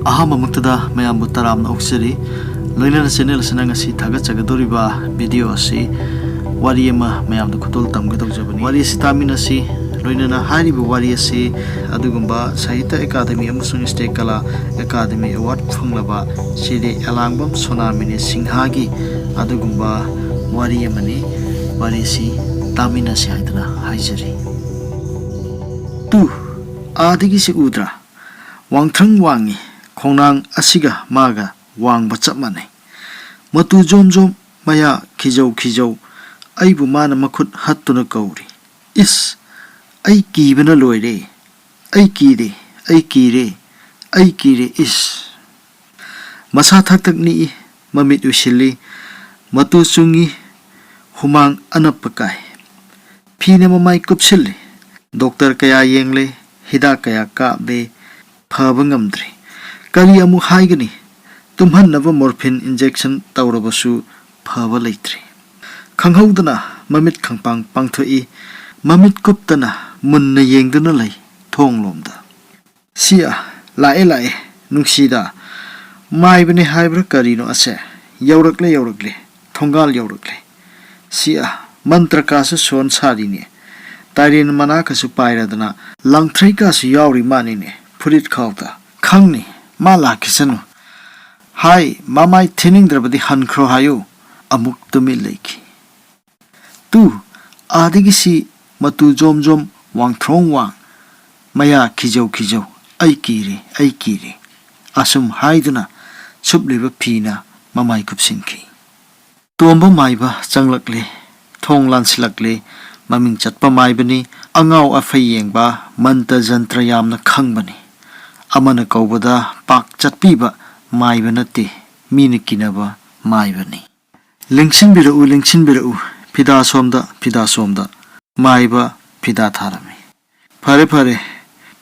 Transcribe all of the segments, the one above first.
Ahamamuktada mayambu taramna oksiri loinana channel asina ngasi thagachagadoriba video asi wari ama mayamda khutol tamgadawjabani wari asi taminasi loinana hariba wari asi adugumba Sahitya Academy amasung State Kala Academy Award phanglaba sidi Alangbam Sonamini Singhagi adugumba wari amani wari asi taminasi haidana haijari tu adigi si udra wangthang wangi khongnang asiga maga wangba chap manai matu jom jom maya khijau aibu mana makhut hattuna kauri is ai kibana loire ai kire is masa thak tak ni mamit usili matu chungi humang anapakai phine mamai kupsili doctor kaya yengle hida kaya ka be phaba ngamdri kari amu haigani tumhan nava morphine injection tawrabasu phaba leitri khanghaudana mamit khangpang pangthoi mamit kuptana munna yengduna lei thonglomda sia lae nungsida maibani haibra karino ase yaurakle thongal yaurakle sia mantra ka su son sarine tarin mana ka su pairadana langthrai ka su yauri manine furit khawta khangni mala kisanu hai mamai thining drabadi hankhro hayu amuk tumi leiki tu adigi si matu jom wangthrong wang maya khijau ai kire asum haiduna subliba phina mamai kupsinki tomba maiba changlakle thong lansilakle maming chatpa maibani angau afai yengba manta jantra yamna khangbani amana kaubada pak chatpiba maiba nate mini kinaba maibani lingsin birau pida somda maiba pida tharami phare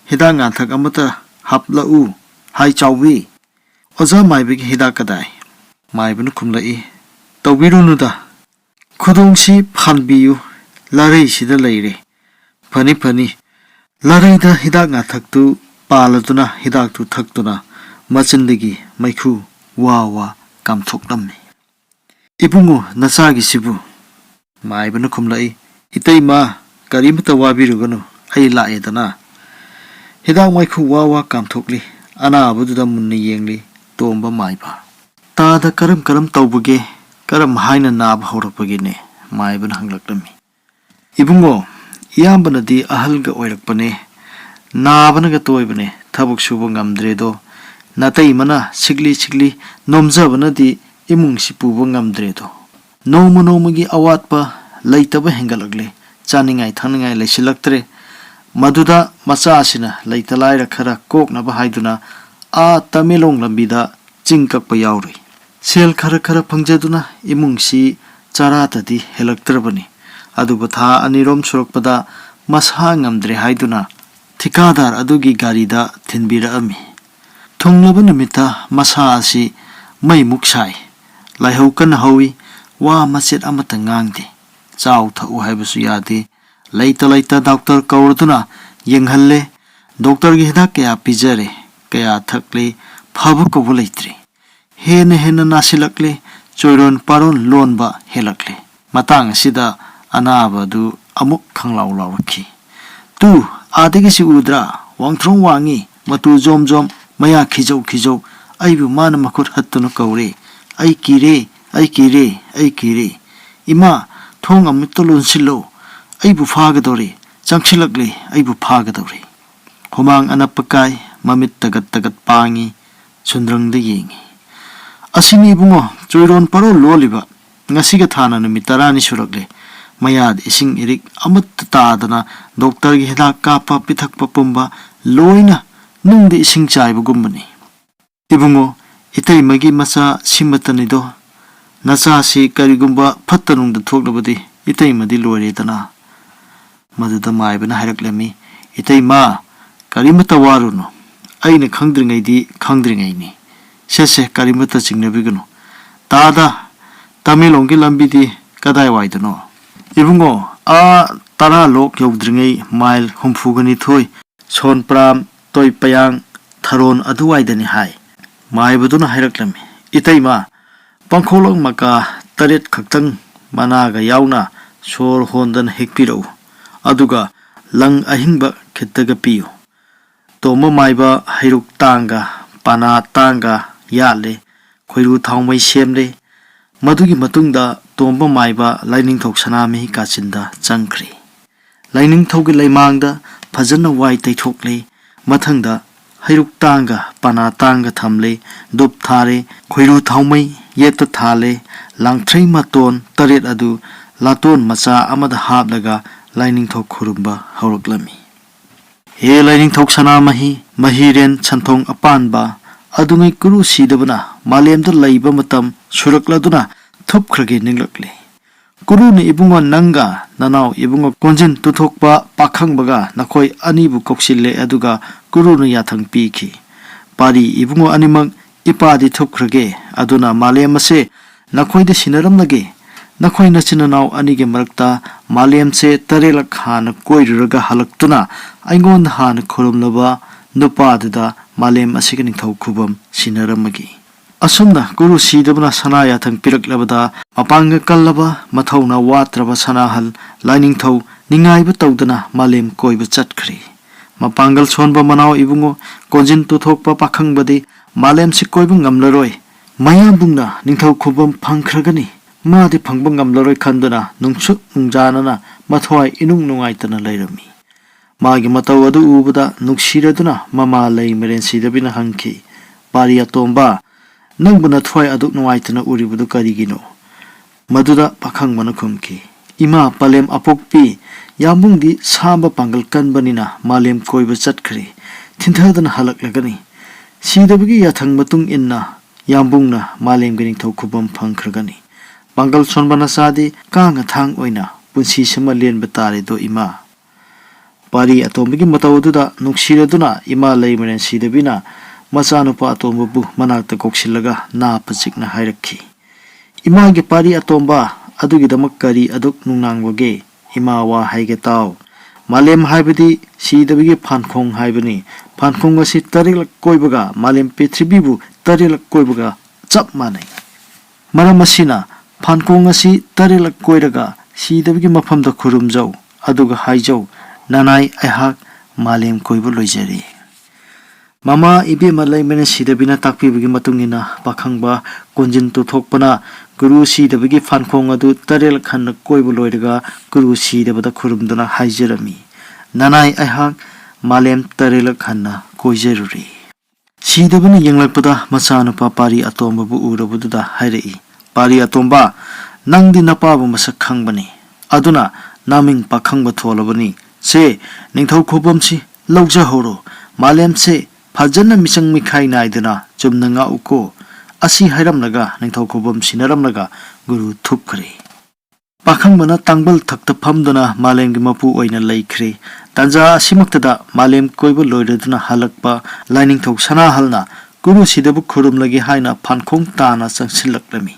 hida ngathak amata hapla u hai chawbi oza maiba ki hida kadai maibanu khumlai tawbirunu da khudongsi phanbiyu larei sida leire phani larei da hida ngathak tu paladuna hidak tu thakduna machindagi maikhu wa kamthoknamni ibungu nasagi sibu maibanu khumlai itaima karimta wabiruganu ai laedana hidak maikhu wa kamthokli ana bududa munni yengli tomba maiba tada karam tawbuge karam haina nab horapage ne maibanu hanglakdami ibungo iyambanadi ahalga oirakpane nabanaga toibane thabuk suba ngamdredo natai mana sigli nomjabanadi imung si puba ngamdredo nomugi awatpa leitaba hengalagle chaningai thanningai leisilaktre maduda macha asina leitalai rakhara koknaba haiduna a tamilong lambida chingkakpa yauri sel khara phangjaduna imung si charatadi helaktrabani aduba tha anirom surakpada masha ngamdre haiduna Tikadar adugi garida thinbira ami thonglaba numita masa asi mai muksai laihau kan hawi wa machet amata ngangdi chaw thau haibasu yade leita doctor kaurduna yenghalle doctor gi hida kya pijare kya thakle phabu ko buleitri hena nasilakle choiron paron lonba helakle matang sida anaba du amuk khanglaw lawrakhi tu adigi si udra wangthrong wangi matu jom maya khijau aibu mana makhut hattuna kaure ai kire ima thong amitolun silo aibu phagadore changchilakle aibu phagadore homang anapakai mamit tagat pangi sundrangda yengi asini bungo choiron paro loliba ngasiga thana numit tarani surakle mayad ising irik amat tadana doctor gi hida kapa pithakpa pumba loina nungdi ising chaibu gumbani ibungo itai magi masa simatani do nasa si karigumba phattanung da thoklabadi itai madi loire dana maduda maibana hairaklami itai ma karimata waruno aina khangdringai ni sese karimata chingnabigunu tada tamilongi lambidi kadai waidano ibungo a tara lok yogdringai mile humfugani thoi sonpram toy payang tharon aduwai dani hai maibaduna hairaklam itaima pangkholong maka taret khaktang managa yauna sor hondan hekpiro aduga lang ahingba khitaga piyo toma maiba hairuk tanga pana tanga yale khoiru thawmai semle madugi matungda tomba maiba laining thok sanami kachinda changkhri laining thogi laimangda phajana wai taithokle mathangda hairuk tanga pana tanga thamle dup thare khoiru thawmai yeta thale langthrei maton taret adu laton macha amada hablaga laining thok khurumba hauruklami he laining thok sanamahi mahiren chanthong apanba adungai kuru sidabana malemda laiba matam surakladuna thupkhrage ninglakle kuru ni ibungo nanga nanau ibungo konjin tuthokpa pakhangbaga nakhoi anibu koksille aduga kuru nu yathang piki pari ibungo animang ipadi thupkhrage aduna malem ase nakhoi de sinaramnage nakhoi nachinanaw anige marakta malem se tarelak khan koiruraga halaktuna aingon han khurumlaba nupa duda malem asigani thau khubam sinaramagi asumna guru sidabna sana yathang piraklabada apanga kallaba mathawna watraba sanahal lining thau ningai ba tawdana malem koiba chatkhri mapangal sonba manaw ibungo konjin tuthokpa pakhangbadi malem si koiba ngamlaroi mayambungna ningthau khubam phangkhragani madi phangba ngamlaroi khanduna nungsuk nungjanana mathwai inung nungaitana lairami magi mataw adu ubada nuksiraduna mama lei meren sidabina hangki pari atomba nangbuna thwai aduk nungaitana uribudu karigino maduda pakhang mana khumki ima palem apokpi yambungdi samba pangal kanbanina malem koiba chatkhri thinthadana halaklagani sidabagi yathang matung inna yambungna malem gani thokubam phangkhragani pangal sonbana sadi kanga thang oina punsi sama len batare do ima pari atombigi matawduda nuksiraduna ima leimaren sidabina machanupa atombu manakta koksilaga na pachikna hairakhi imagi pari atomba adugi damak kari aduk nungnangwage ima wa haige taw malem haibadi sidabigi phankhong haibani phankhong asi tarilak koibaga malem prithvibu tarilak koibaga chap manai maram asina phankhong asi tarilak koiraga sidabigi mafamda khurumjau aduga haijau nanai aihak malem koibu loijari mama ibe malai mene sidabina takpibigi matungina pakhangba konjin tuthokpana guru sidabigi phankhong adu tarel khan koibu loiraga guru sidabada khurumduna haijarami nanai aihak malem tarel khanna koijeruri sidabina yenglakpada machanupa pari atomba bu urabuda hairei pari atomba nangdi napabu masak khangbani aduna naming pakhangba tholabani se ningthau khobamsi lawja horo malem se phajana misang mikhai naiduna chumnanga uko asi hairamnaga ningthau khobam sinaramnaga guru thupkhri pakhangmana tangbal thakta phamduna malemgi mapu oina leikhri tanja asimaktada malem koiba loiraduna halakpa lining thok sana halna guru sidabu khurumlagi haina phankhong tana changsilaklami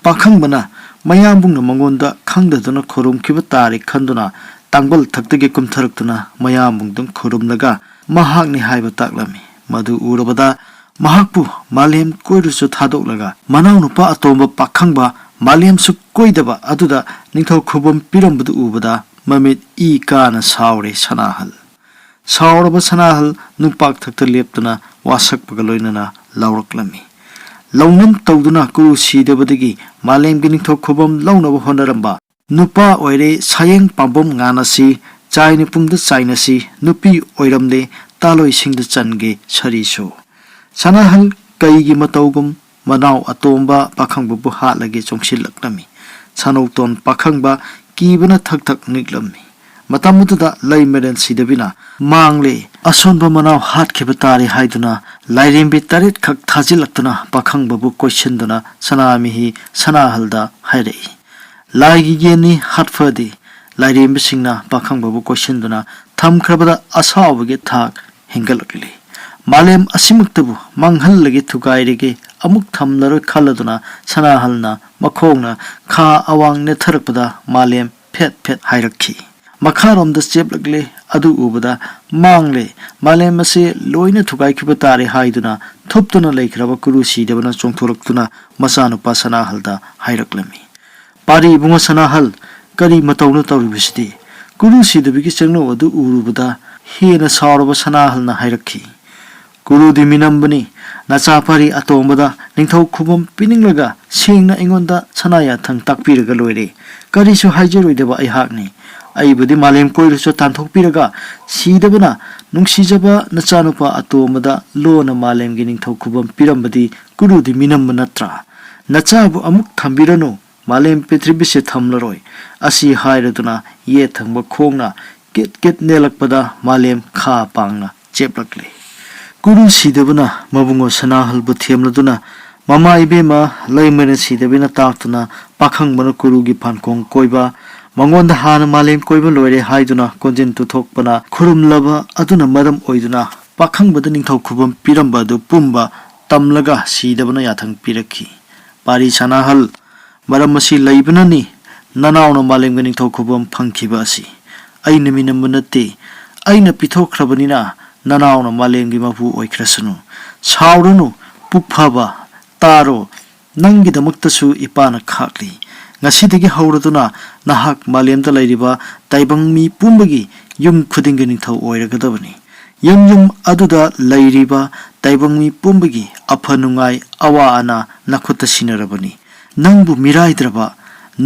pakhangmana mayambungna mangonda khangdaduna khurumkiba tari khanduna tangbal thaktage kumtharaktuna mayambungdung khurumlaga mahakni haiba taklami madu urabada mahakpu malem koirusu thadoklaga manaunupa atomba pakhangba malem su koidaba aduda ningthau khubam pirambudu ubada mamit I kana saure sanahal sauraba sanahal nupak thakta leptuna wasakpaga loinana lauraklami launam tawduna kuru sidabadagi malemgi ningthau khubam launaba honaramba nupa oire sayeng pambom nganasi chaini pungda chainasi nupi oiramde taloi singda change sariso sanahal kaigi matawgum manau atomba pakhangbu bu halage chongsilaklami sanauton pakhangba kibana thak niklami matamuda laimeren sidabina mangle asonba manau hatkhiba tari haiduna lairembi tarit khak thajilaktuna pakhangba bu questionduna sanami hi sanahalda hairei laigi geni hatfadi lairembi singna pakhangba bu questionduna thamkhrabada asawbage thak hengalakli malem asimuktabu manghallage thugairege amuk thamlaroi khaladuna sanahalna makhongna kha awang ne tharakpada malem phet hairakhi makharomda cheplagle adu ubada mangle malem ase loina thugai khiba tare haiduna थुप्तुना लेख्रबा कुरु सिदेबना चोंथोरक्तुना मचानुपा सनाहलदा हाइरक्लमी पारी इबुंगो सनाहल करी मतौनो तौरिबसिदि कुरु सिदेबिगी चंगनो अदु उरुबदा हेना सावरबा सनाहलना हाइरक्खी कुरुदि मिनम्बनी नचा पारी अतोंबदा निंथौ खुबम पिनिंगलगा सेंगना इंगोंदा सनाया थंग ताकपिरगा लोइरे करीसु हाइजरोइदबा अइहाकनी अइबुदि मालेम कोइरसु तांथोकपिरगा सिदबना नुंगसिजबा नचानुपा अतोंबदा लोना मालेमगी निंथौ खुबम पिरम्बदी कुरुदि मिनम्ब नत्रा नचाबु अमुक थंबिरनु मालेम पृथ्वीसे थमलरोय असि हाइरदुना ये थंब खोंगना केट केट नेलकपदा मालेम खा पांगना चेपलकले कुरु सिदबना मबुंगो सनाहलबु थेमलदुना ममा इबेमा लैमन सिदबिना ताक्तुना पाखंगबना कुरुगी फानकोंग कोइबा मंगोंदा हाना मालेम कोइबा लोइरे हाइदुना कोंजिन तुथोकपना खुरुमलबा अदुना मरम ओइदुना पाखंगबदा निंथौ खुबम पिरम्बा दु पुम्बा तमलगा सिदबना याथंग पिरखी पारी सनाहल मरम मसी लैबनानी ननावना मालेमगा निंथौ खुबम फंखिबा असि अइना मिनम्ब नत्ते अइना पिथोखरबनिना ननावना मालेमगी मपु ओइख्रसनु सावरनु पुकफाबा तारो नंगिदमक्तसु इपाना खाकली ngasidige hauraduna nahak malemda lairiba taibangmi pumbagi yum khudinga ningthau oiragadabani yum aduda lairiba taibangmi pumbagi aphanungai awa ana nakhutta sinarabani nangbu miraidraba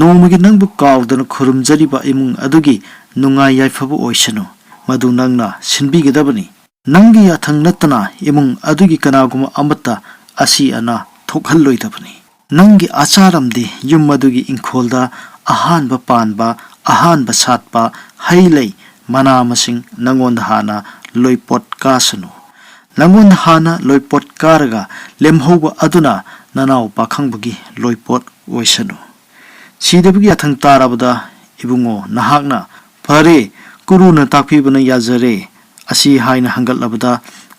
nomagi nangbu kawdana khurumjariba imung adugi nungai yaifabu oisanu madu nangna sinbigadabani nangi yathang natana imung adugi kanaguma amata asi ana thokhalloidabani नंगी आचारमदी yum मदुगी इंखोलदा अहानबा Panba अहानबा सातबा हैलै मना मसिंग नंगोंद हाना लोइपोट कासनु नंगोंद हाना लोइपोट कारगा लेमहौबा अदुना ननाव पाखंबगी लोइपोट ओइसनु सिदेबगी अथंग ताराबदा इबुंगो नहाकना फरे कुरुना ताकपिबना याजरे असि हाइना हंगलबदा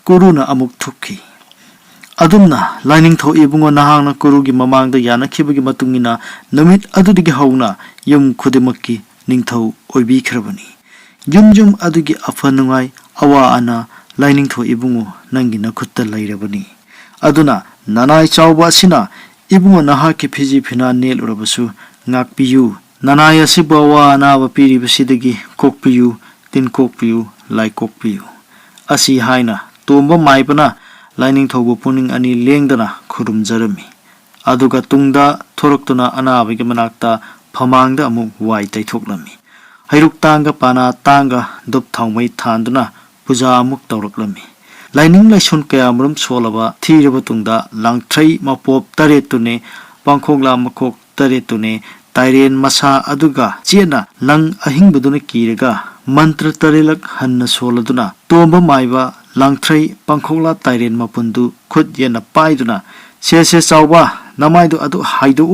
कुरुना अमुक थुखी अदुमना lining थो Ibungo नहांगना कुरुगी ममांगदा यानखिबगी मतुंगिना Namit अदुदिगी हौना yum खुदिमक्की Ningthou ओइबिखरबनी yum अदुगी अफनुंगाई अवा आना lining थो इबुंगो नंगी नखुत्ता लैरबनी अदुना ननाई चाउबा सिना इबुंगो नहाकी फिजी फिना नेल उरबसु ngakpiyu ननाई असिबा वा अनाबा पिरिबसिदगी कोकपियु तिन कोकपियु लाई कोकपियु असि हाइना तोंबा माइबना लाइनिंग थौबो पुनिंग अनि लेंगदना खुरुम जरमी अदुगा तुंगदा थोरक्तुना अनाबगी मनाक्ता फमांगदा अमुक वाई तैथोकलमी हैरुक तांगा पाना तांगा दुप थाउमै थांदुना पूजा अमुक तौरक्लमी लाइनिंग लाइसुन कयामरुम सोलबा थीरबा तुंगदा लांगथ्रै मपोप तरेतुने पांखोगला मखोक तरेतुने ताइरेन मसा अदुगा चेना लंग अहिंगबदुना कीरगा मंत्र तरेलक हन्न सोलदुना तोंबा माइबा लांगथ्रै पांखोगला ताइरेन मपुंदु खुद येना पाइदुना से चाउबा नमाइदु अदु हाइदु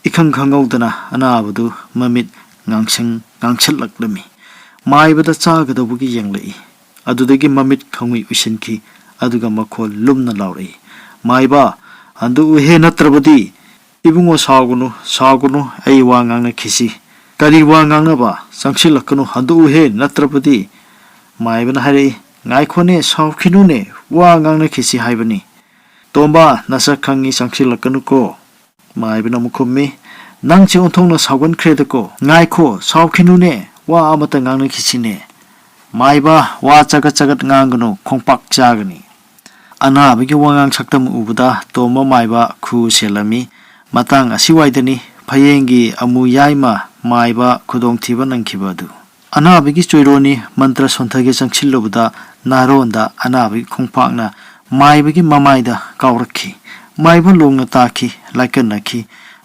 इखंग खंगौदना अनाबदु ममित ngangchallakmi maibada chagadawgi yenglai adudagi mamit khangui usinki aduga makhol lumna lauri maiba andu he natrabadi ibungo sagunu ai wangangna khisi kari wangangna ba sangsilakanu andu he natrabadi maibana hari ngaikhone saukinune wangangna khisi haibani tomba nasa khangi sangsilakanu ko maibana mukhummi nangchi onthongna sagun khredako ngaikho saukinune wa amata ngangna khicine maiba wa chagat ngangno khongpak chagani anabagi wangang saktam ubuda toma maiba khu selami matang asiwaidani phayengi amu yaima maiba khudong thiba nangkhibadu anabagi choironi mantra sonthage changchillobuda naronda anabagi khongpakna maibagi mamaida kawrakhi maiba longna taki laikanaki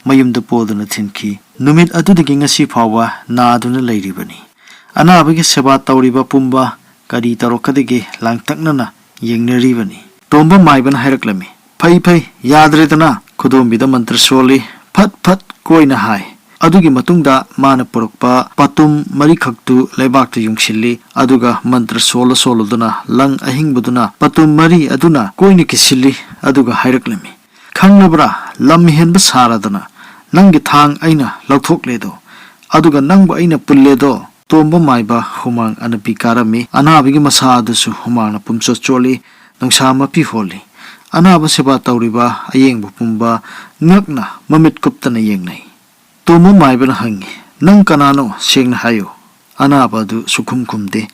mayumda poduna thinki numit adudagi ngasi phawa naaduna leiribani anabagi seba tawriba pumba kari tarokadigi langtaknana yengnaribani tomba maiban hairaklami phai yadredana khudombida mantra soli phat koina hai adugi matungda mana porokpa patum mari khaktu leibakta yungsilli aduga mantra soloduna lang ahingbuduna patum mari aduna koina kisilli aduga hairaklami khanglabra lam henba saradana nangi thang aina lauthokledo aduga nangba aina pulledo tomba maiba humang anapi karami anabigi masa adusu humang na pumso choli nungsama pi holi ꯑꯅꯥꯕ ꯁꯦꯕꯥ ꯇꯧꯔꯤꯕ ꯑꯌꯦꯡꯕ ꯄꯨꯝꯕ ꯉꯛꯅ ꯃꯃꯤꯠ ꯀꯨꯞꯇꯅ ꯌꯦꯡꯅꯩ꯫ ꯇꯣꯝꯕ ꯃꯥꯏꯕꯅ ꯍꯪꯉꯤ, "ꯅꯪ ꯀꯅꯥꯅꯣ? ꯁꯦꯡꯅ ꯍꯥꯏꯌꯨ." ꯑꯅꯥꯕ ꯑꯗꯨ ꯁꯨꯈꯨꯝ ꯈꯨꯝꯗꯦ꯫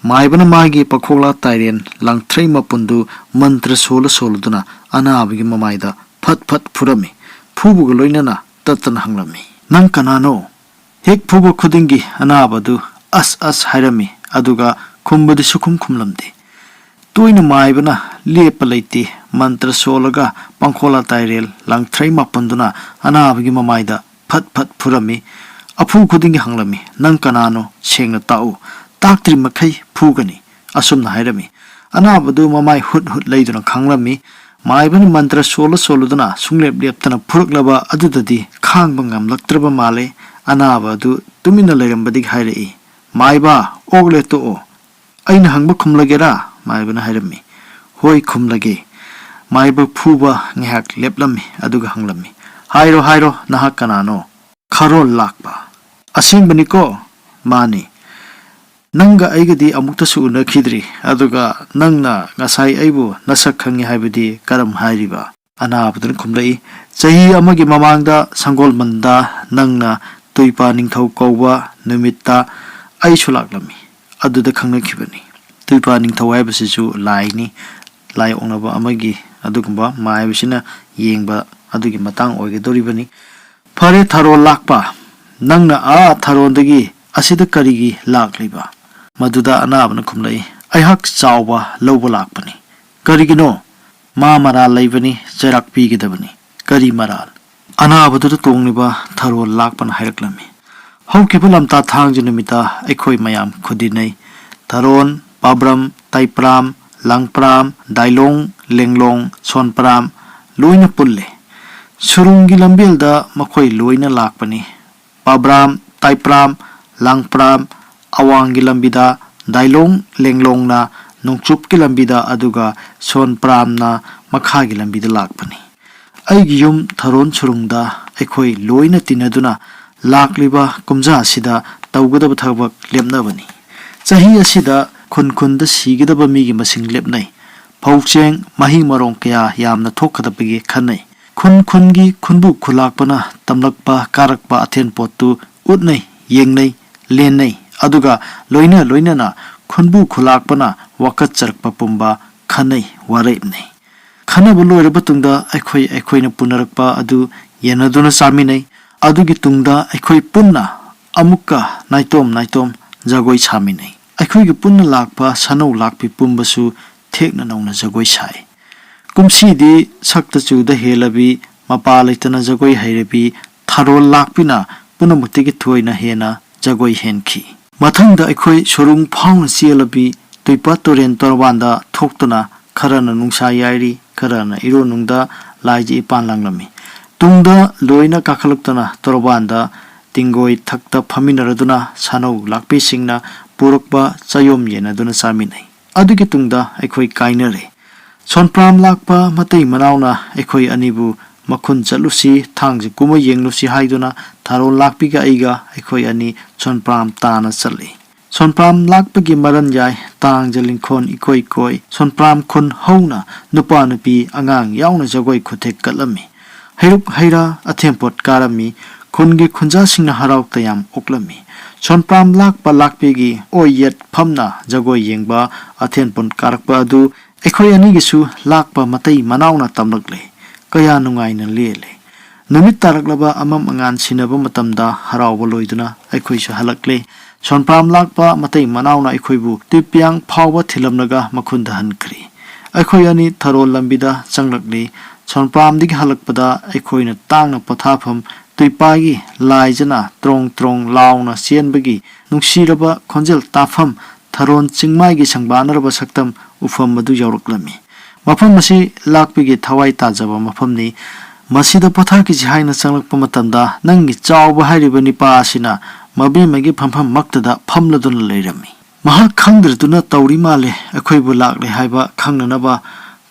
ꯃꯥꯏꯕꯅ ꯃꯥꯒꯤ ꯄꯥꯈꯣꯛꯂꯥ ꯇꯥꯏꯔꯦꯟ ꯂꯥꯡꯊ꯭ꯔꯩ ꯃꯄꯨꯟꯗꯨ ꯃꯟꯇ꯭ꯔ ꯁꯣꯜꯂꯗꯨꯅ ꯑꯅꯥꯕꯒꯤ ꯃꯃꯥꯏꯗ ꯐꯠ ꯐꯠ ꯐꯨꯔꯝꯃꯤ꯫ ꯐꯨꯕꯒ ꯂꯣꯏꯅꯅ ꯇꯠꯇꯅ ꯍꯪꯂꯝꯃꯤ, "ꯅꯪ ꯀꯅꯥꯅꯣ?" ꯍꯦꯛ ꯐꯨꯕ ꯈꯨꯗꯤꯡꯒꯤ ꯑꯅꯥꯕ ꯑꯗꯨ ꯑꯁ ꯍꯥꯏꯔꯝꯃꯤ, ꯑꯗꯨꯒ ꯈꯨꯝꯕꯗꯤ ꯁꯨꯈꯨꯝ ꯈꯨꯝꯂꯝꯗꯦ꯫ ꯇꯣꯏꯅ ꯃꯥꯏꯕꯅ ꯂꯦꯞꯄ ꯂꯩꯇꯦ ꯃꯟꯇ꯭ꯔ ꯁꯣꯜꯂꯒ ꯄꯥꯡꯈꯣꯂꯥ ꯇꯥꯏꯔꯦꯜ ꯂꯥꯡꯊ꯭ꯔꯩ ꯃꯥꯄꯟꯗꯨꯅ ꯑꯅꯥꯕꯒꯤ ꯃꯃꯥꯏꯗ ꯐꯠ ꯐꯠ ꯐꯨꯔꯝꯃꯤ꯫ ꯑꯐꯨ ꯈꯨꯗꯤꯡꯒꯤ ꯍꯪꯂꯝꯃꯤ, "ꯅꯪ ꯀꯅꯥꯅꯣ? ꯁꯦꯡꯅ ꯇꯥꯛꯎ, ꯇꯥꯛꯇ꯭ꯔꯤ ꯃꯈꯩ ꯐꯨꯒꯅꯤ." ꯑꯁꯨꯝꯅ ꯍꯥꯏꯔꯝꯃꯤ꯫ ꯑꯅꯥꯕꯗꯨ ꯃꯃꯥꯏ ꯍꯨꯠ ꯂꯩꯗꯨꯅ ꯈꯥꯡꯂꯝꯃꯤ꯫ ꯃꯥꯏꯕꯅ ꯃꯟꯇ꯭ꯔ ꯁꯣꯜꯂꯗꯨꯅ ꯁꯨꯡꯂꯦꯞ ꯂꯦꯞꯇꯅ ꯐꯨꯔꯛꯂꯕ ꯑꯗꯨꯗꯗꯤ ꯈꯥꯡꯕ ꯉꯝꯂꯛꯇ꯭ꯔꯕ ꯃꯥꯜꯂꯦ꯫ ꯑꯅꯥꯕ ꯑꯗꯨ ꯇꯨꯃꯤꯟꯅ ꯂꯩꯔꯝꯕꯗꯒꯤ ꯍꯥꯏꯔꯛꯏ, "ꯃꯥꯏꯕ, ꯑꯣꯛꯂꯦ ꯇꯣꯛꯑꯣ, ꯑꯩꯅ ꯍꯪꯕ ꯈꯨꯝꯂꯒꯦꯔꯥ?" ꯃꯥꯏꯕꯅ ꯍꯥꯏꯔꯝꯃꯤ꯫ "ꯍꯣꯏ, ꯈꯨꯝꯂꯒꯦ." ꯃꯥꯏꯕ ꯐꯨꯕ ꯉꯥꯏꯍꯥꯛ ꯂꯦꯞꯂꯝꯃꯤ, ꯑꯗꯨꯒ ꯍꯪꯂꯝꯃꯤ, "ꯍꯥꯏꯔꯣ, ꯅꯍꯥꯛ ꯀꯅꯥꯅꯣ?" "ꯈꯥꯔꯣꯜ ꯂꯥꯛꯄ." "ꯑꯁꯦꯡꯕꯅꯤꯀꯣ?" "ꯃꯥꯅꯤ." "ꯅꯪꯒ ꯑꯩꯒꯗꯤ ꯑꯃꯨꯛꯇꯁꯨ ꯎꯅꯈꯤꯗ꯭ꯔꯤ, ꯑꯗꯨꯒ ꯅꯪꯅ ꯉꯁꯥꯏ ꯑꯩꯕꯨ ꯅꯁꯛ ꯈꯪꯉꯤ ꯍꯥꯏꯕꯗꯤ ꯀꯔꯝ ꯍꯥꯏꯔꯤꯕ?" ꯑꯅꯥꯕꯗꯨꯅ ꯈꯨꯝꯂꯛꯏ, "ꯆꯍꯤ ꯑꯃꯒꯤ ꯃꯃꯥꯡꯗ ꯁꯪꯒꯣꯜꯕꯟꯗ ꯅꯪꯅ ꯇꯨꯏꯄꯥ ꯅꯤꯡꯊꯧ ꯀꯧꯕ ꯅꯨꯃꯤꯠꯇ ꯑꯩꯁꯨ ꯂꯥꯛꯂꯝꯃꯤ, ꯑꯗꯨꯗ ꯈꯪꯅꯈꯤꯕꯅꯤ." ꯇꯨꯏꯄꯥ ꯅꯤꯡꯊꯧ ꯍꯥꯏꯕꯁꯤꯁꯨ ꯂꯥꯏꯅꯤ, ꯂꯥꯏ ꯑꯣꯛꯅꯕ ꯑꯃꯒꯤ ꯑꯗꯨꯒꯨꯝꯕ ꯃꯥꯏꯕꯁꯤꯅ ꯌꯦꯡꯕ ꯑꯗꯨꯒꯤ ꯃꯇꯥꯡ ꯑꯣꯏꯒꯗꯧꯔꯤꯕꯅꯤ꯫ "ꯐꯔꯦ ꯊꯥꯔꯣꯜ ꯂꯥꯛꯄ, ꯅꯪꯅ ꯊꯥꯔꯣꯟꯗꯒꯤ ꯑꯁꯤꯗ ꯀꯔꯤꯒꯤ ꯂꯥꯛꯂꯤꯕ?" ꯃꯗꯨꯗ ꯑꯅꯥꯕꯅ ꯈꯨꯝꯂꯛꯏ, "ꯑꯩꯍꯥꯛ ꯆꯥꯎꯕ ꯂꯧꯕ ꯂꯥꯛꯄꯅꯤ." "ꯀꯔꯤꯒꯤꯅꯣ?" "ꯃꯥ ꯃꯔꯥꯜ ꯂꯩꯕꯅꯤ, ꯆꯩꯔꯥꯛ ꯄꯤꯒꯗꯕꯅꯤ." "ꯀꯔꯤ ꯃꯔꯥꯜ?" ꯑꯅꯥꯕꯗꯨꯗ ꯇꯣꯡꯂꯤꯕ ꯊꯥꯔꯣꯜ ꯂꯥꯛꯄꯅ ꯍꯥꯏꯔꯛꯂꯝꯃꯤ꯫ "ꯍꯧꯈꯤꯕ ꯂꯝꯇꯥ ꯊꯥꯡꯖ ꯅꯨꯃꯤꯠꯇ ꯑꯩꯈꯣꯏ ꯃꯌꯥꯝ ꯈꯨꯗꯤꯟꯅꯩ꯫ ꯊꯥꯔꯣꯟ, ꯄꯥꯕ꯭ꯔꯝ, ꯇꯥꯏꯄ꯭ꯔꯥꯝ, ꯂꯥꯡꯄ꯭ꯔꯥꯝ, ꯗꯥꯏꯂꯣꯡ, ꯂꯦꯡꯂꯣꯡ, ꯁꯣꯟꯄ꯭ꯔꯥꯝ ꯂꯣꯏꯅ ꯄꯨꯜꯂꯦ꯫ ꯁꯨꯔꯨꯡꯒꯤ ꯂꯝꯕꯦꯜꯗ ꯃꯈꯣꯏ ꯂꯣꯏꯅ ꯂꯥꯛꯄꯅꯤ꯫ ꯄꯥꯕ꯭ꯔꯥꯝ, ꯇꯥꯏꯄ꯭ꯔꯥꯝ, ꯂꯥꯡꯄ꯭ꯔꯥꯝ ꯑꯋꯥꯡꯒꯤ ꯂꯝꯕꯤꯗ, ꯗꯥꯏꯂꯣꯡ, ꯂꯦꯡꯂꯣꯡꯅ ꯅꯣꯡꯆꯨꯞꯀꯤ ꯂꯝꯕꯤꯗ, ꯑꯗꯨꯒ ꯁꯣꯟꯄ꯭ꯔꯥꯝꯅ ꯃꯈꯥꯒꯤ ꯂꯝꯕꯤꯗ ꯂꯥꯛꯄꯅꯤ꯫ ꯑꯩꯒꯤ ꯌꯨꯝ ꯊꯥꯔꯣꯟ ꯁꯨꯔꯨꯡꯗ ꯑꯩꯈꯣꯏ ꯂꯣꯏꯅ ꯇꯤꯟꯅꯗꯨꯅ ꯂꯥꯛꯂꯤꯕ ꯀꯨꯝꯖꯥ ꯑꯁꯤꯗ ꯇꯧꯒꯗꯕ ꯊꯕꯛ ꯂꯦꯞꯅꯕꯅꯤ꯫ ꯆꯍꯤ ꯑꯁꯤꯗ ꯈꯨꯟꯗ ꯁꯤꯒꯗꯕ ꯃꯤꯒꯤ ꯃꯁꯤꯡ ꯂꯦꯞꯅꯩ꯫ ꯐꯧꯆꯦꯡ, ꯃꯍꯩ ꯃꯔꯣꯡ ꯀꯌꯥ ꯌꯥꯝꯅ ꯊꯣꯛꯀꯗꯕꯒꯤ ꯈꯟꯅꯩ꯫ ꯈꯨꯟꯒꯤ ꯈꯨꯟꯕꯨ ꯈꯨꯜꯂꯥꯛꯄꯅ ꯇꯝꯂꯛꯄ ꯀꯥꯔꯛꯄ ꯑꯊꯦꯟꯄꯣꯠꯇꯨ ꯎꯠꯅꯩ, ꯌꯦꯡꯅꯩ, ꯂꯦꯟꯅꯩ, ꯑꯗꯨꯒ ꯂꯣꯏꯅꯅ ꯈꯨꯟꯕꯨ ꯈꯨꯜꯂꯥꯛꯄꯅ ꯋꯥꯀꯠꯆꯔꯛꯄ ꯄꯨꯝꯕ ꯈꯟꯅꯩ, ꯋꯥꯔꯦꯞꯅꯩ꯫ ꯈꯟꯅꯕ ꯂꯣꯏꯔꯕ ꯇꯨꯡꯗ ꯑꯩꯈꯣꯏꯅ ꯄꯨꯅꯔꯛꯄ ꯑꯗꯨ ꯌꯦꯟꯅꯗꯨꯅ ꯆꯥꯃꯤꯟꯅꯩ꯫ ꯑꯗꯨꯒꯤ ꯇꯨꯡꯗ ꯑꯩꯈꯣꯏ ꯄꯨꯟꯅ ꯑꯃꯨꯛꯀ ꯅꯥꯏꯇꯣꯝ ꯖꯒꯣꯏ ꯁꯥꯃꯤꯟꯅꯩ꯫ ꯑꯩꯈꯣꯏꯒꯤ ꯄꯨꯟꯅ ꯂꯥꯛꯄ ꯁꯅꯧ ꯂꯥꯛꯄꯤ ꯄꯨꯝꯕꯁꯨ ꯊꯦꯛꯅ ꯅꯧꯅ ꯖꯒꯣꯏ ꯁꯥꯏ꯫ ꯀꯨꯝꯁꯤꯗꯤ ꯁꯛꯇ ꯆꯨꯗ ꯍꯦꯜꯂꯕꯤ, ꯃꯄꯥ ꯂꯩꯇꯅ ꯖꯒꯣꯏ ꯍꯩꯔꯕꯤ ꯊꯥꯔꯣꯜ ꯂꯥꯛꯄꯤꯅ ꯄꯨꯝꯅꯃꯛꯇꯒꯤ ꯊꯣꯏꯅ ꯍꯦꯟꯅ ꯖꯒꯣꯏ ꯍꯦꯟꯈꯤ꯫ ꯃꯊꯪꯗ ꯑꯩꯈꯣꯏ ꯁꯨꯔꯨꯡ ꯐꯥꯎꯅ ꯆꯦꯜꯂꯕꯤ ꯇꯨꯏꯄꯥ ꯇꯨꯔꯦꯟ ꯇꯣꯔꯕꯥꯟꯗ ꯊꯣꯛꯇꯨꯅ ꯈꯔꯅ ꯅꯨꯡꯁꯥ ꯌꯥꯏꯔꯤ, ꯈꯔꯅ ꯏꯔꯣꯟꯅꯨꯡꯗ ꯂꯥꯏꯖ ꯏꯄꯥꯟ ꯂꯪꯂꯝꯃꯤ꯫ ꯇꯨꯡꯗ ꯂꯣꯏꯅ ꯀꯥꯈꯠꯂꯛꯇꯨꯅ ꯇꯣꯔꯕꯥꯟꯗ ꯇꯤꯡꯒꯣꯏ ꯊꯛꯇ ꯐꯝꯃꯤꯟꯅꯔꯗꯨꯅ ꯁꯅꯧ ꯂꯥꯛꯄꯤꯁꯤꯡꯅ ꯄꯨꯔꯛꯄ ꯆꯌꯣꯝ ꯌꯦꯟꯅꯗꯨꯅ ꯆꯥꯃꯤꯟꯅꯩ꯫ ꯑꯗꯨꯒꯤ ꯇꯨꯡꯗ ꯑꯩꯈꯣꯏ ꯀꯥꯏꯅꯔꯦ꯫ ꯁꯣꯟꯄ꯭ꯔꯥꯝ ꯂꯥꯛꯄ ꯃꯇꯩ ꯃꯅꯥꯎꯅ ꯑꯩꯈꯣꯏ ꯑꯅꯤꯕꯨ ꯃꯈꯨꯟ ꯆꯠꯂꯨꯁꯤ, ꯊꯥꯡꯖ ꯀꯨꯝꯃ ꯌꯦꯡꯂꯨꯁꯤ ꯍꯥꯏꯗꯨꯅ ꯊꯥꯔꯣꯜ ꯂꯥꯛꯄꯤꯒ ꯑꯩꯒ ꯑꯩꯈꯣꯏ ꯑꯅꯤ ꯁꯣꯟꯄ꯭ꯔꯥꯝ ꯇꯥꯅ ꯆꯠꯂꯤ꯫ ꯁꯣꯟꯄ꯭ꯔꯥꯝ ꯂꯥꯛꯄꯒꯤ ꯃꯔꯟ ꯌꯥꯏ, ꯇꯥꯡꯖ ꯂꯤꯡꯈꯣꯟ ꯏꯀꯣꯏ ꯀꯣꯏ, ꯁꯣꯟꯄ꯭ꯔꯥꯝ ꯈꯨꯟ ꯍꯧꯅ ꯅꯨꯄꯥ ꯅꯨꯄꯤ ꯑꯉꯥꯡ ꯌꯥꯎꯅ ꯖꯒꯣꯏ ꯈꯨꯊꯦꯛ ꯀꯠꯂꯝꯃꯤ꯫ ꯍꯩꯔꯨꯛ ꯍꯩꯔꯥ ꯑꯊꯦꯟꯄꯣꯠ ꯀꯥꯔꯝꯃꯤ꯫ ꯈꯨꯟꯒꯤ ꯈꯨꯟꯖꯥꯁꯤꯡꯅ ꯍꯔꯥꯎ ꯇꯌꯥꯝ ꯑꯣꯛꯂꯝꯃꯤ꯫ ꯁꯣꯟꯄ꯭ꯔꯥꯝ ꯂꯥꯛꯄ ꯂꯥꯛꯄꯤꯒꯤ ꯑꯣꯏ ꯌꯦꯠ ꯐꯝꯅ ꯖꯒꯣꯏ ꯌꯦꯡꯕ, ꯑꯊꯦꯟꯄꯣꯠ ꯀꯥꯔꯛꯄ ꯑꯗꯨ ꯑꯩꯈꯣꯏ ꯑꯅꯤꯒꯤꯁꯨ ꯂꯥꯛꯄ ꯃꯇꯩ ꯃꯅꯥꯎꯅ ꯇꯝꯂꯛꯂꯦ꯫ ꯀꯌꯥ ꯅꯨꯡꯉꯥꯏꯅ ꯂꯦꯜꯂꯦ꯫ ꯅꯨꯃꯤꯠ ꯇꯥꯔꯛꯂꯕ ꯑꯃꯝ ꯑꯉꯥꯟ ꯁꯤꯟꯅꯕ ꯃꯇꯝꯗ ꯍꯔꯥꯎꯕ ꯂꯣꯏꯗꯨꯅ ꯑꯩꯈꯣꯏꯁꯨ ꯍꯜꯂꯛꯂꯦ꯫ ꯁꯣꯟꯄ꯭ꯔꯥꯝ ꯂꯥꯛꯄ ꯃꯇꯩ ꯃꯅꯥꯎꯅ ꯑꯩꯈꯣꯏꯕꯨ ꯇꯨꯏꯄꯤꯌꯥꯡ ꯐꯥꯎꯕ ꯊꯤꯜꯂꯝꯂꯒ ꯃꯈꯨꯟꯗ ꯍꯟꯈ꯭ꯔꯦ꯫ ꯑꯩꯈꯣই ꯑꯅꯤ ꯊꯥꯔꯣꯜ ꯂꯝꯕꯤꯗ ꯆꯪꯂꯛꯂꯤ꯫ ꯁꯣꯟꯄ꯭ꯔꯥꯝꯗꯒꯤ ꯍꯜꯂꯛꯄꯗ ꯑꯩꯈꯣꯏꯅ ꯇꯥꯡꯅ ꯄꯣꯊꯥꯐꯝ ꯇꯨꯏꯄꯥꯒꯤ ꯂꯥꯏꯖꯅ ꯇ꯭ꯔꯣꯡ ꯂꯥꯎꯅ ꯆꯦꯟꯕꯒꯤ ꯅꯨꯡꯁꯤꯔꯕ ꯈꯣꯟꯖꯦꯜ ꯇꯥꯐꯝ ꯊꯥꯔꯣꯟ ꯆꯤꯡꯃꯥꯏꯒꯤ ꯁꯪꯕꯥꯟꯅꯔꯕ ꯁꯛꯇꯝ ꯎꯐꯝ ꯑꯗꯨ ꯌꯧꯔꯛꯂꯝꯃꯤ꯫ ꯃꯐꯝ ꯑꯁꯤ ꯂꯥꯛꯄꯤꯒꯤ ꯊꯋꯥꯏ ꯇꯥꯖꯕ ꯃꯐꯝꯅꯤ꯫ ꯃꯁꯤꯗ ꯄꯣꯊꯥꯈꯤꯁꯤ ꯍꯥꯏꯅ ꯆꯪꯂꯛꯄ ꯃꯇꯝꯗ ꯅꯪꯒꯤ ꯆꯥꯎꯕ ꯍꯥꯏꯔꯤꯕ ꯅꯤꯄꯥ ꯑꯁꯤꯅ ꯃꯕꯦꯝꯃꯒꯤ ꯐꯝꯐꯝ ꯃꯛꯇꯗ ꯐꯝꯂꯗꯨꯅ ꯂꯩꯔꯝꯃꯤ꯫ ꯃꯍꯥꯛ ꯈꯪꯗ꯭ꯔꯗꯨꯅ ꯇꯧꯔꯤ ꯃꯥꯜꯂꯦ꯫ ꯑꯩꯈꯣꯏꯕꯨ ꯂꯥꯛꯂꯦ ꯍꯥꯏꯕ ꯈꯪꯅꯅꯕ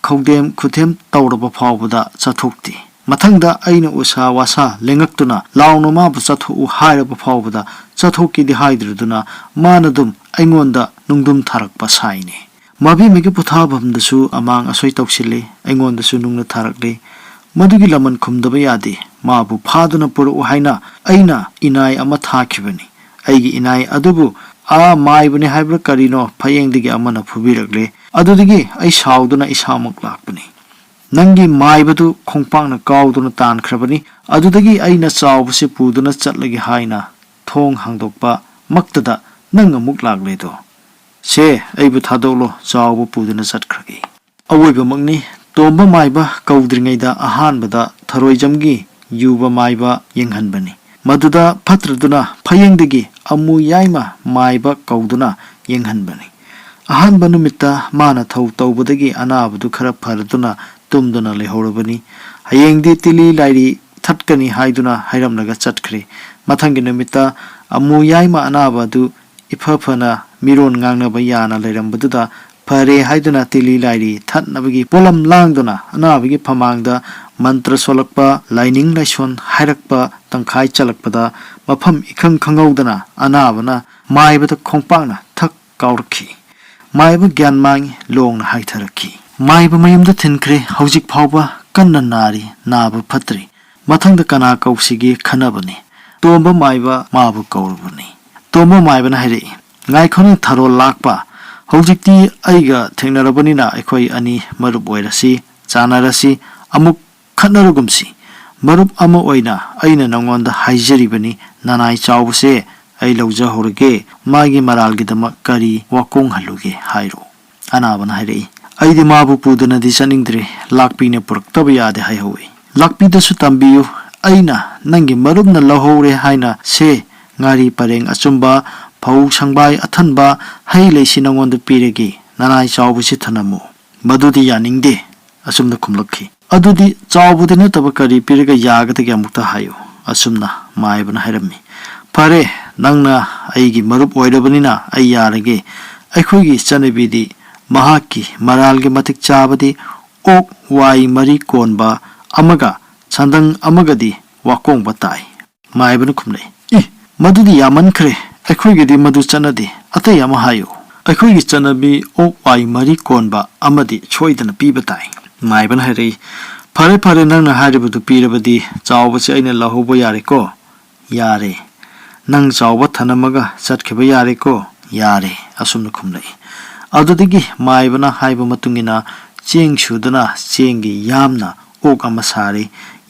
ꯈꯧꯗꯦꯝ ꯈꯨꯊꯦꯝ ꯇꯧꯔꯕ ꯐꯥꯎꯕꯗ ꯆꯠꯊꯣꯛꯇꯦ꯫ ꯃꯊꯪꯗ ꯑꯩꯅ ꯎꯁꯥ ꯋꯥꯁꯥ ꯂꯦꯡꯉꯛꯇꯨꯅ ꯂꯥꯎꯅ ꯃꯥꯕꯨ ꯆꯠꯊꯣꯛꯎ ꯍꯥꯏꯔꯕ ꯐꯥꯎꯕꯗ ꯆꯠꯊꯣꯛꯀꯦꯗꯤ ꯍꯥꯏꯗ꯭ꯔꯗꯨꯅ ꯃꯥꯅ ꯑꯗꯨꯝ ꯑꯩꯉꯣꯟꯗ ꯅꯨꯡꯗꯨꯝ ꯊꯥꯔꯛꯄ ꯁꯥꯏꯅꯦ꯫ Mabi migi puthabamdasu amang asoi tauksili aingondasu nungna tharakli madugi laman khumdaba yadi mabu phaduna puru haina aina inai ama thakhibani aigi inai adubu a maibani haibra karino phayengdigi amana phubirakle adudigi ai sauduna isamak lakbani nangi maibadu khongpangna kauduna tankhrabani adudagi aina chawbasi puduna chatlagi haina thong hangdokpa maktada nang amuk lakledo se aibu thadolo chawbu puduna chatkragi awoiba makni tomba maiba kaudringaida ahanbada tharoijamgi yuba maiba yenghanbani maduda phatraduna phayengdigi amu yaima maiba kauduna yenghanbani ahanba numitta mana thau tawbadagi anabadu khara pharaduna tumduna lehorabani hayengdi tili lairi thatkani haiduna hairamnaga chatkhre mathangi numitta amu yaima anabadu iphafana miron ngangnaba yana leirambaduda phare haiduna tili lairi thatnabagi polam langduna anabagi phamangda mantra solakpa laining laison hairakpa tangkhai chalakpada mafam ikhang khangaudana anabana maibada khongpangna thak kaurki maiba gyan mang longna haitharakki maiba mayumda thinkhre hojik phawba kanna nari naba phatri mathangda kana kausigi khanabani tomba maiba mabu kaurabani tomba maibana haire ngai khona tharo lakpa hojikti aiga thengnarabanina aikhoi ani marup oirasi chanarasi amuk khatnarugumsi marup ama oina aina nangonda haijaribani nanai chawbse ai lawja horge magi maralgi dama kari wakong haluge hairo anabana hairei aidi mabu pudana di saningdre lakpine puraktaba yade haihowe lakpida su tambiyu aina nangi marupna lahore haina se ngari pareng achumba phau sangbai athanba hai leisi nangonda piregi nanai chawbse thanamu madudi yaningde asumna khumlakhi adudi chawbudi nataba kari pirega yagadagi amukta hayo asumna maibana hairami pare nangna aigi marup oirabanina ai yarage aikhoigi chanabidi mahaki maralgi matik chabadi ok wai mari konba amaga chandang amagadi wakong batai maibana khumlei madudi yaman khre aikhoigi di madu chanadi atai ama hayo aikhoigi chanabi ok wai mari konba amadi choidana pibatai maibana hairei pare pare nangna hairibadu pirabadi chawbase aina lahobo yare ko yare nang chawba thanamaga chatkhiba yare ko yare asumna khumlei adudigi maibana haiba matungina cheng sudana chengi yamna ok ama sari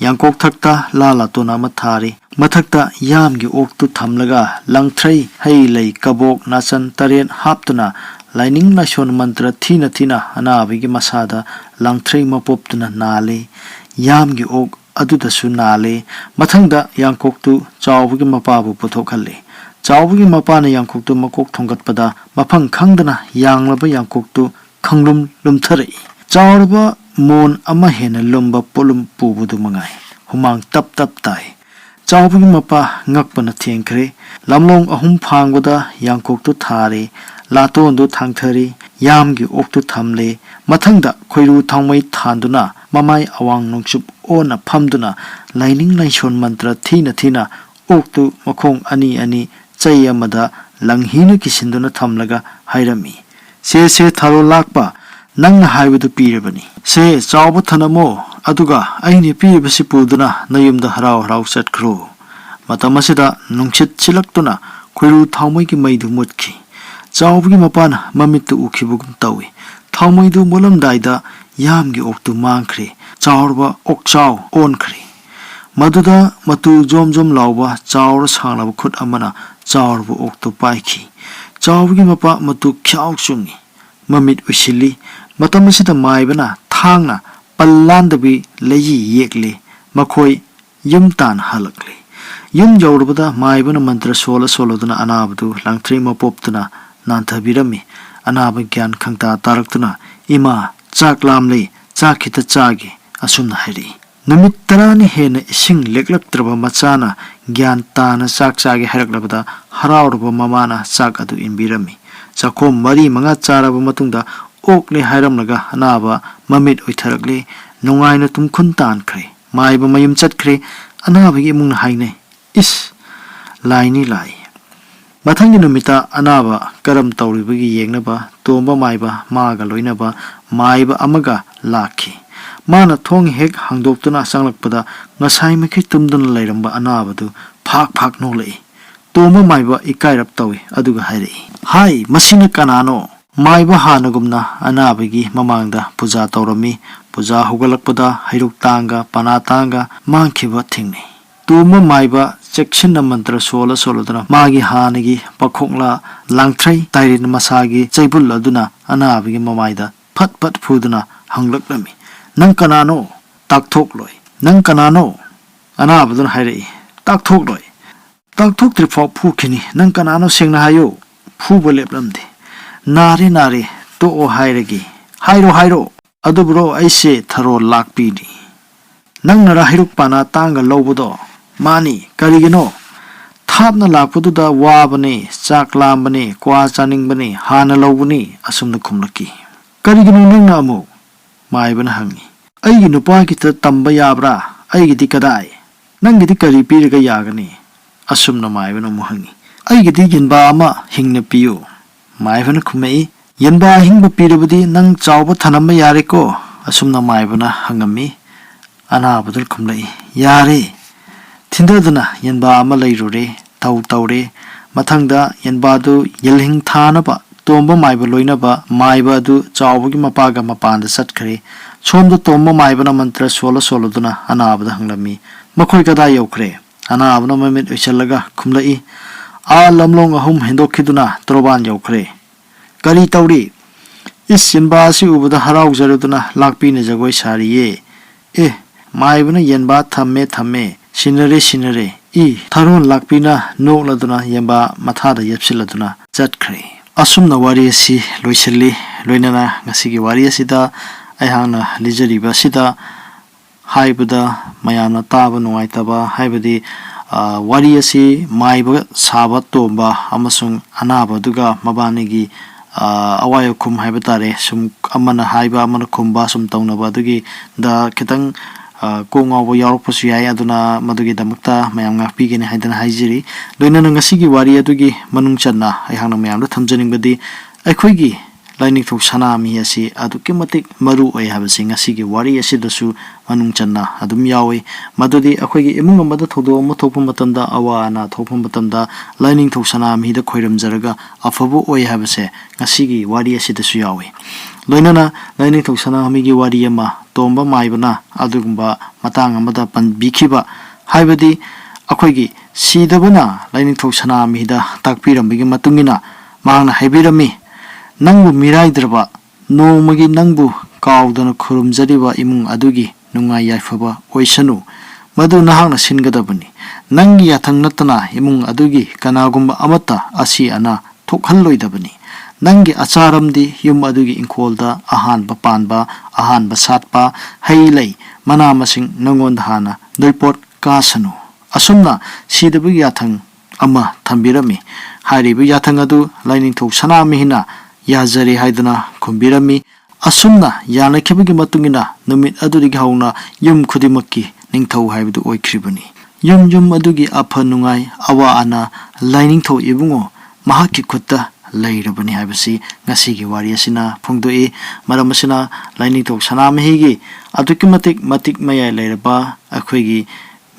yangkok thakta lala tona ma thari mathakta yamgi ok tu thamlaga langthrei hei lei kabok nasan taren haptuna laining laison mantra thina thina anabigi masada langthrei mapoptuna nale yamgi ok aduda su nale mathangda yangkok tu chawbugi mapabu puthokhalle chawbugi mapana yangkok tu makok thongatpada mafang khangdana yanglaba yangkok tu khanglum lumtharei chawrba mon ama hena lumba polum pubudu mangai humang tap tap tai chawbugi mapa ngakpana thengkhre lamlong ahum phangboda yangkok tu thare laton du thangthari yamgi ok tu thamle mathangda khoiru thangmai thanduna mamai awang nongsup ona phamduna laining laison mantra thina thina ok tu makhong ani ani chai amada langhina kisinduna thamlaga hairami se tharo lakpa nangna haibudu pirabani se chawba thanamo aduga aini piribasi puduna nayumda harau harau chatkhro matamasida nungchit chilaktuna khoiru thawmai ki maidu mutki chawbugi mapana mamitu ukhibugum tawi thawmaidu molamdaida yamgi oktu mangkhre chawrba okchaw onkhre maduda matu jom jom lawba chawr sanglaba khut amana chawrbu oktu paikhi chawbugi mapa matu khyau chungi mamit usili matamasida maibana thangna pallandabi leyi yekle makhoi yumtan halakle yum jawrbada maibana mantra sola soloduna anabdu langthri mapoptuna nanthabirami anaba gyan khangta taraktuna ima chaklamle chakhita chagi asumna hairi numit tarani hena ising leklaktraba machana gyan tana chak chagi haraklabada haraurba mamana chak adu imbirami chakhom mari manga charaba matungda okle hairamlaga anaba mamit oitharakle nungaina tumkhun tankhre maiba mayum chatkhre anaba gi mungna haine is laini lai Mathang numita anaba karam tawribagi yengnaba tomba maiba maga loinaba maiba amaga lakhi. Mana thong hek hangdoktuna sanglakpada ngasai makhi tumduna lairamba anabadu phak nolei. Tomba maiba ikairap tawi aduga hairei. Hai masina kanano maiba hanagumna anabagi mamangda puja tawrami. Puja hugalakpada hairuk tanga panatanga mangkhiba thingni. Tomba maiba Section mantra sola solodana magi hanagi pakhokla langthrai tairin masagi chaibul aduna anabigi mamaida phat phuduna hanglaklami nang kanano takthok loi nang kanano anabadun hairei takthok loi takthok trifo phukini nang kanano sengna hayo phubo leplamdi nare to o hairegi hairo adubro aise tharo lakpini nang nara hairuk pana tanga lowbodo Mani karigino thapna lakpududa wabani chaklambani kwa chaningbani hana lowbani asumna khumlaki karigino nangna amu maibana hangi aigi nupa kita tamba yabra aigi di kadai nangi di kari piraga yagani asumna maibana mu hangi aigi di yenba ama hingna piyo maibana khumai yenba hingba pirabudi nang chawba thanamba yare ko asumna maibana hangami anabadul khumlai yare Tindadana yenba ama lairure taure mathangda yenbadu yelhing thanaba tomba maiba loinaba maiba du chawbagi mapaga mapanda satkare somda tomba maiba na mantra sola duna anabada hanglami makhoi kada yokre anabana mamit uichalaga khumlai a lamlong ahum hendokhiduna troban yokre kari tauri is yenba si ubada harau jaruduna lakpi ne jagoi sariye maiba na yenba thamme Sinare I Tharon lakpina nokladuna yamba mathada yepsiladuna chatkre asumna wari si loiselli loinana ngasigi wari asida aihangna lijariba sida haibada mayamna taba nuaitaba haibadi wari asi maiba saba tomba amasung anaba duga mabanigi awayo kum haibatare sum amana haiba amana kumba sum taunaba dugi da kitang Kongawa yaurokpasu yai aduna madugi damakta mayam ngakpigeni haidana haijiri loinana ngasigi wari adugi manung channa aihangna mayamda thamjaningbadi aikhoigi lainingthok sanami asi aduki matik maru oi habasi ngasigi wari asidasu manung channa adum yawi madudi akhoigi imung amada thodo ama thokpa matamda awa ana thokpa matamda lainingthok sanami da khoiramjaraga afabu oi habase ngasigi wari asidasu yawi loinana lainingthok sanami gi wari ama tomba maibana adugumba matang amada panbikiba haibadi akhoigi sidabana lainingthok sanami da takpirambigi matungina mangna haibirami nangbu miraidraba nomagi nangbu kaudana khurumjariba imung adugi nungai yaifaba oisanu madu nahangna singadabani nangi yathang natana imung adugi kanagumba amata asi ana thokhalloidabani nangi acharamdi yum adugi inkolda ahanba panba ahanba satpa heilei mana masing nangonda hana report kasanu asumna sidabagi yathang ama thambirami haribi yathang adu lainingthok sanami hina Yazari haidana kumbirami asumna yanakibagi matungina numit adudigi hauna yum khudimaki ningthau haibadu oikribani yum adugi apha nungai awa ana lainingthau ibungo mahaki khutta lairabani haibasi ngasigi wari asina phungdoi maramasina lainingthau sanamhigi aduki matik mayai lairaba akhoigi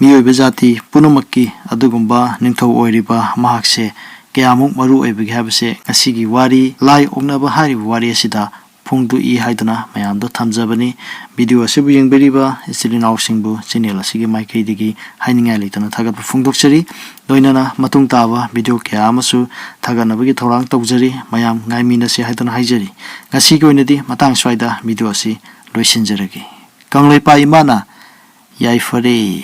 miyoiba jati punamaki adugumba ningthau oiriba mahakse Kayamuk maru oibagi habase ngasigi wari lai oknaba hari wari asida phungdu haidana mayamdo thamjabani video asibu yengberiba istilinaw singbu channel asigi maikaidigi hainingai leitana thagatpa phungdokchari loinana matung taba video kya amasu thaganabagi thorang tawjari mayam ngaiminasi haidana haijari ngasigi oinadi matang swaida video asi loisinjaragi kanglaipa imana yaifare